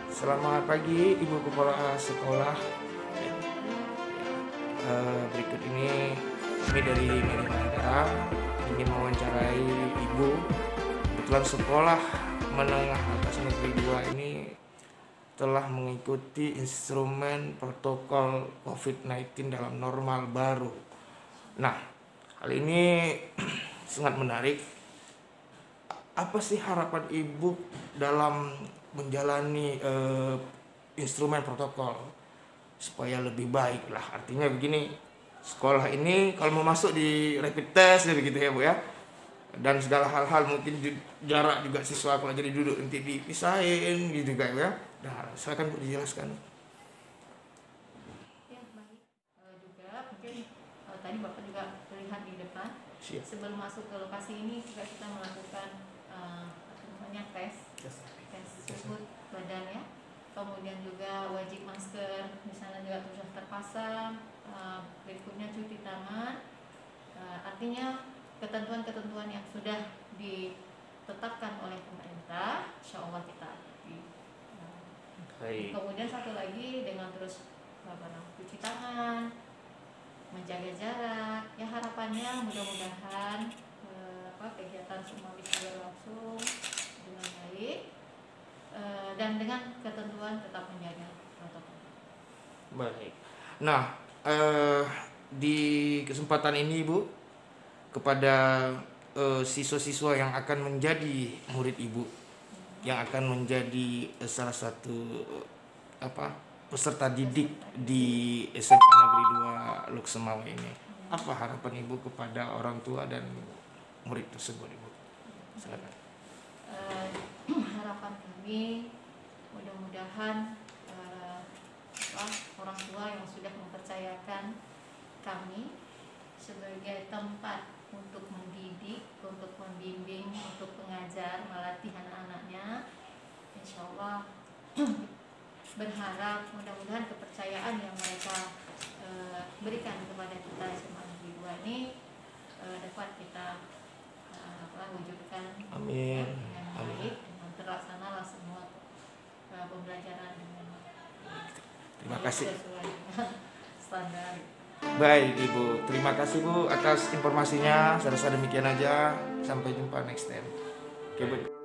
Selamat pagi Ibu Kepala Sekolah. Berikut ini kami dari Media Negara ingin mewawancarai Ibu. Kebetulan sekolah menengah atas negeri 2 ini telah mengikuti instrumen protokol COVID-19 dalam normal baru. Nah, hal ini sangat menarik. Apa sih harapan Ibu dalam menjalani instrumen protokol supaya lebih baik lah? Artinya begini, sekolah ini kalau mau masuk di rapid test begitu ya Bu ya, dan segala hal-hal mungkin jarak juga siswa kalau jadi duduk nanti dipisahin gitu kan ya. Nah, silakan Bu dijelaskan. Ya, baik. Juga mungkin tadi Bapak juga terlihat di depan. Siap. Sebelum masuk ke lokasi ini juga kita melakukan tes suhu badannya, kemudian juga wajib masker di sana juga sudah terpasang, berikutnya cuci tangan. Artinya ketentuan-ketentuan yang sudah ditetapkan oleh pemerintah, insya Allah kita ikuti. Kemudian satu lagi dengan terus cuci tangan, menjaga jarak. Ya harapannya mudah-mudahan kegiatan semua bisa berlangsung dengan baik dan dengan ketentuan tetap menjaga protokol. Baik. Nah, di kesempatan ini Ibu, kepada siswa-siswa yang akan menjadi murid Ibu, yang akan menjadi salah satu peserta didik di SMA Negeri 2 Loksemawe ini, apa harapan Ibu kepada orang tua dan murid tersebut Ibu? Silakan. Harapan kami mudah-mudahan orang tua yang sudah mempercayakan kami sebagai tempat untuk mendidik, untuk membimbing, untuk mengajar, melatih anak-anaknya, insya Allah berharap mudah-mudahan kepercayaan yang mereka berikan kepada kita SMA Negeri 2 ini dapat kita wujudkan. Amin. Dengan baik, dengan terlaksanalah semua pembelajaran dengan Terima kasih. sesuai standar. Baik Ibu, terima kasih Bu atas informasinya. Saya rasa demikian aja. Sampai jumpa next time. Oke, Bu.